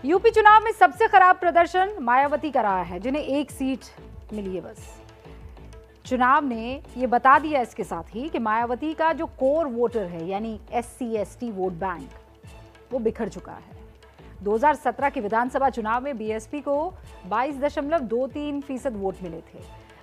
UP चुनाव में सबसे खराब प्रदर्शन मायावती का रहा है, जिन्हें एक सीट मिली है बस। चुनाव ने ये बता दिया इसके साथ ही कि मायावती का जो कोर वोटर है यानी SC/ST वोट बैंक वो बिखर चुका है। 2017 के विधानसभा चुनाव में बीएसपी को 22.23% वोट मिले थे।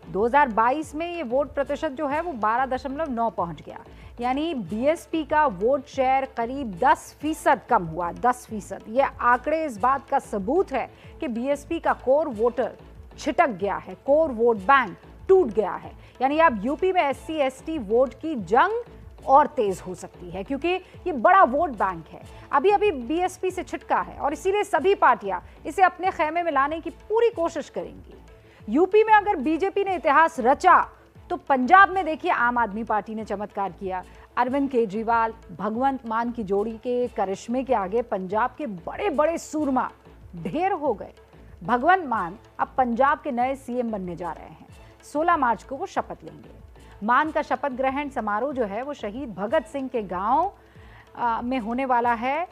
2022 में ये वोट प्रतिशत जो है वो 12.9 पहुंच गया, यानी बीएसपी का वोट शेयर करीब 10% कम हुआ। 10%। ये आंकड़े इस बात का सबूत है कि बीएसपी का कोर वोटर छिटक गया है, कोर वोट बैंक टूट गया है। यानी अब यूपी में SC/ST वोट की जंग और तेज हो सकती है, क्योंकि ये बड़ा वोट बैंक है, अभी अभी बीएसपी से छिटका है और इसीलिए सभी पार्टियां इसे अपने खेमे में लाने की पूरी कोशिश करेंगी। यूपी में अगर बीजेपी ने इतिहास रचा तो पंजाब में देखिए आम आदमी पार्टी ने चमत्कार किया। अरविंद केजरीवाल भगवंत मान की जोड़ी के करिश्मे के आगे पंजाब के बड़े बड़े सूरमा ढेर हो गए। भगवंत मान अब पंजाब के नए सीएम बनने जा रहे हैं। 16 मार्च को वो शपथ लेंगे। मान का शपथ ग्रहण समारोह जो है वो शहीद भगत सिंह के गांव में होने वाला है,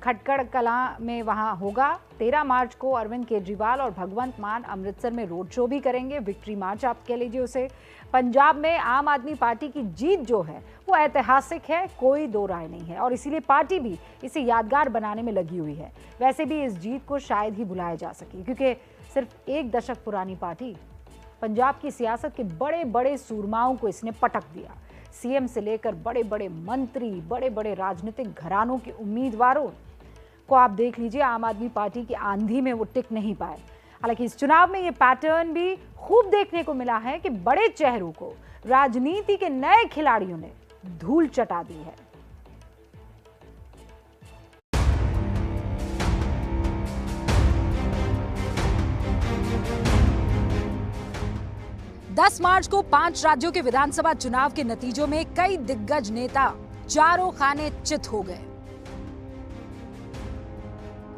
खटकड़ कलां में वहां होगा। 13 मार्च को अरविंद केजरीवाल और भगवंत मान अमृतसर में रोड शो भी करेंगे, विक्ट्री मार्च आप कह लीजिए उसे। पंजाब में आम आदमी पार्टी की जीत जो है वो ऐतिहासिक है, कोई दो राय नहीं है, और इसीलिए पार्टी भी इसे यादगार बनाने में लगी हुई है। वैसे भी इस जीत को शायद ही भुलाया जा सके, क्योंकि सिर्फ एक दशक पुरानी पार्टी पंजाब की सियासत के बड़े बड़े सूरमाओं को इसने पटक दिया। सीएम से लेकर बड़े बड़े मंत्री, बड़े बड़े राजनीतिक घरानों के उम्मीदवारों को आप देख लीजिए, आम आदमी पार्टी की आंधी में वो टिक नहीं पाए। हालांकि इस चुनाव में ये पैटर्न भी खूब देखने को मिला है कि बड़े चेहरों को राजनीति के नए खिलाड़ियों ने धूल चटा दी है। दस मार्च को 5 राज्यों के विधानसभा चुनाव के नतीजों में कई दिग्गज नेता चारों खाने चित हो गए।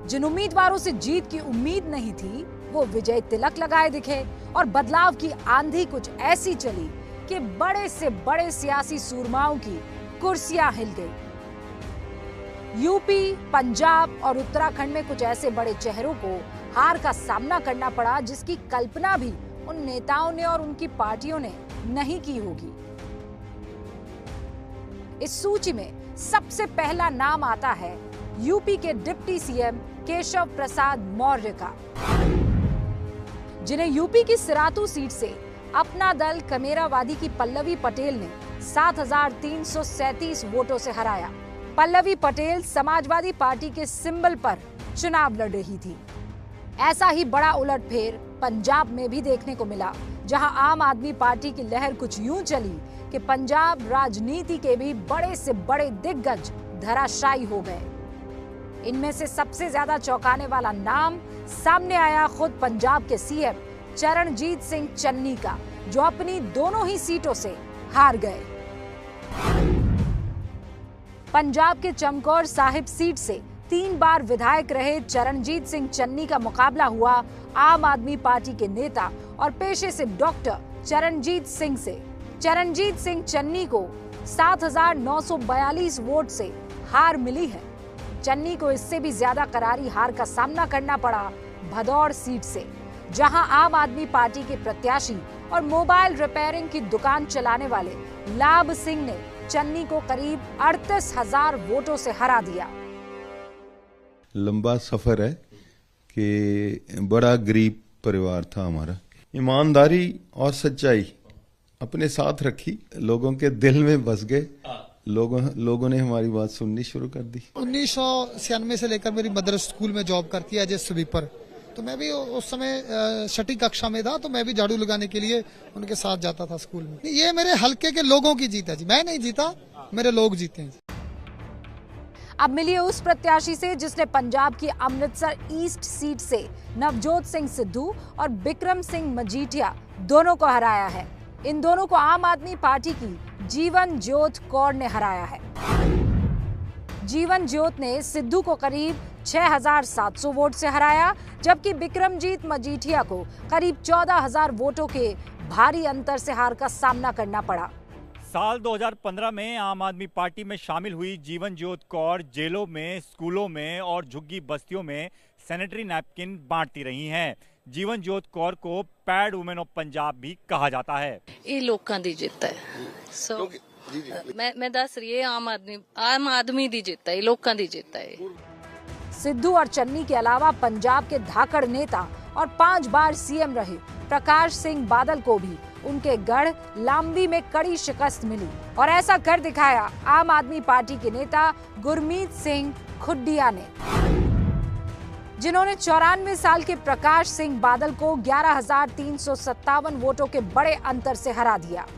जिन उम्मीदवारों से जीत की उम्मीद नहीं थी वो विजय तिलक लगाए दिखे, और बदलाव की आंधी कुछ ऐसी चली कि बड़े से बड़े सियासी सूरमाओं की कुर्सियां हिल गई। यूपी, पंजाब और उत्तराखंड में कुछ ऐसे बड़े चेहरों को हार का सामना करना पड़ा जिसकी कल्पना भी उन नेताओं ने और उनकी पार्टियों ने नहीं की होगी। इस सूची में सबसे पहला नाम आता है यूपी के डिप्टी सीएम केशव प्रसाद मौर्य का, जिन्हें यूपी की सिरातू सीट से अपना दल कमेरावादी की पल्लवी पटेल ने 7,337 वोटों से हराया। पल्लवी पटेल समाजवादी पार्टी के सिंबल पर चुनाव लड़ रही थी। ऐसा ही बड़ा उलटफेर पंजाब में भी देखने को मिला, जहां आम आदमी पार्टी की लहर कुछ यूं चली कि पंजाब राजनीति के भी बड़े से बड़े दिग्गज धराशायी हो गए। इनमें से सबसे ज्यादा चौंकाने वाला नाम सामने आया खुद पंजाब के सीएम चरणजीत सिंह चन्नी का, जो अपनी दोनों ही सीटों से हार गए। पंजाब के चमकौर साहिब सीट से 3 बार विधायक रहे चरणजीत सिंह चन्नी का मुकाबला हुआ आम आदमी पार्टी के नेता और पेशे से डॉक्टर चरणजीत सिंह से। चरणजीत सिंह चन्नी को 7,942 वोट से हार मिली है। चन्नी को इससे भी ज्यादा करारी हार का सामना करना पड़ा भदौड़ सीट से, जहां आम आदमी पार्टी के प्रत्याशी और मोबाइल रिपेयरिंग की दुकान चलाने वाले लाभ सिंह ने चन्नी को करीब 38,000 वोटों से हरा दिया। लंबा सफर है कि बड़ा गरीब परिवार था हमारा। ईमानदारी और सच्चाई अपने साथ रखी, लोगों के दिल में बस गए। लोगों ने हमारी बात सुननी शुरू कर दी। 1996 से लेकर मेरी मदर स्कूल में जॉब करती है एज ए स्वीपर, तो मैं भी उस समय छठी कक्षा में था, तो मैं भी झाड़ू लगाने के लिए उनके साथ जाता था स्कूल में। ये मेरे हल्के के लोगों की जीत है जी, मैं नहीं जीता, मेरे लोग जीते हैं। अब मिलिए उस प्रत्याशी से जिसने पंजाब की अमृतसर ईस्ट सीट से नवजोत सिंह सिद्धू और बिक्रम सिंह मजीठिया दोनों को हराया है। इन दोनों को आम आदमी पार्टी की जीवन ज्योत कौर ने हराया है। जीवन ज्योत ने सिद्धू को करीब 6,700 वोट से हराया, जबकि बिक्रमजीत मजीठिया को करीब 14,000 वोटों के भारी अंतर से हार का सामना करना पड़ा। साल 2015 में आम आदमी पार्टी में शामिल हुई जीवन ज्योत कौर जेलों में, स्कूलों में और झुग्गी बस्तियों में सैनिटरी नैपकिन बांटती रही हैं। जीवन जोत कौर को पैड वुमेन ऑफ पंजाब भी कहा जाता है। ਇਹ ਲੋਕਾਂ ਦੀ ਜਿੱਤ ਹੈ ਸੋ ਮੈਂ ਦੱਸ ਰਹੀ ਹਾਂ ਆਮ ਆਦਮੀ ਦੀ ਜਿੱਤ ਹੈ ਇਹ ਲੋਕਾਂ ਦੀ ਜਿੱਤ ਹੈ। सिद्धू और चन्नी के अलावा पंजाब के धाकड़ नेता और 5 बार सीएम रहे प्रकाश सिंह बादल को भी उनके गढ़ लांबी में कड़ी शिकस्त मिली और ऐसा कर दिखाया आम आदमी पार्टी के नेता गुरमीत सिंह खुड्डिया ने, जिन्होंने 94 साल के प्रकाश सिंह बादल को 11,357 वोटों के बड़े अंतर से हरा दिया।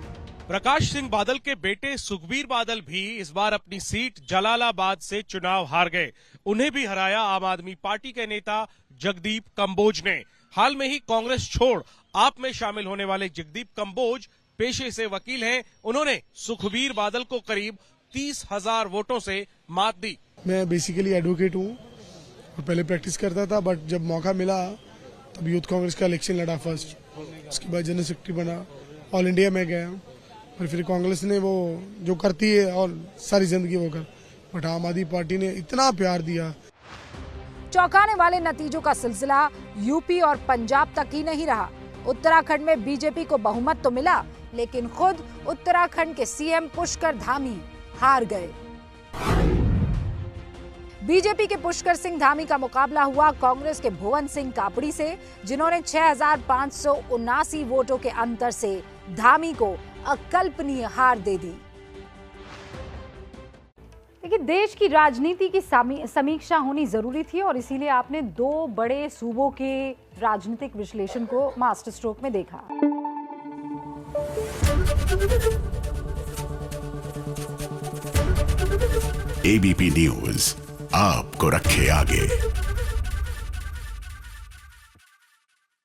प्रकाश सिंह बादल के बेटे सुखबीर बादल भी इस बार अपनी सीट जलालाबाद से चुनाव हार गए। उन्हें भी हराया आम आदमी पार्टी के नेता जगदीप कंबोज ने। हाल में ही कांग्रेस छोड़ आप में शामिल होने वाले जगदीप कंबोज पेशे से वकील हैं। उन्होंने सुखबीर बादल को करीब 30,000 वोटों से मात दी। मैं बेसिकली एडवोकेट हूँ और पहले प्रैक्टिस करता था, बट जब मौका मिला तब यूथ कांग्रेस का इलेक्शन लड़ा फर्स्ट, उसके बाद जनरल सेक्रेटरी बना, ऑल इंडिया में गया और फिर कांग्रेस ने वो जो करती है और सारी जिंदगी वो कर, बट आम आदमी पार्टी ने इतना प्यार दिया। चौंकाने वाले नतीजों का सिलसिला यूपी और पंजाब तक ही नहीं रहा। उत्तराखंड में बीजेपी को बहुमत तो मिला, लेकिन खुद उत्तराखंड के सीएम पुष्कर धामी हार गए। बीजेपी के पुष्कर सिंह धामी का मुकाबला हुआ कांग्रेस के भुवन सिंह कापड़ी से, जिन्होंने 6,579 वोटों के अंतर से धामी को अकल्पनीय हार दे दी। देखिए, देश की राजनीति की समीक्षा होनी जरूरी थी और इसीलिए आपने 2 बड़े सूबों के राजनीतिक विश्लेषण को मास्टर स्ट्रोक में देखा। एबीपी न्यूज आपको रखे आगे।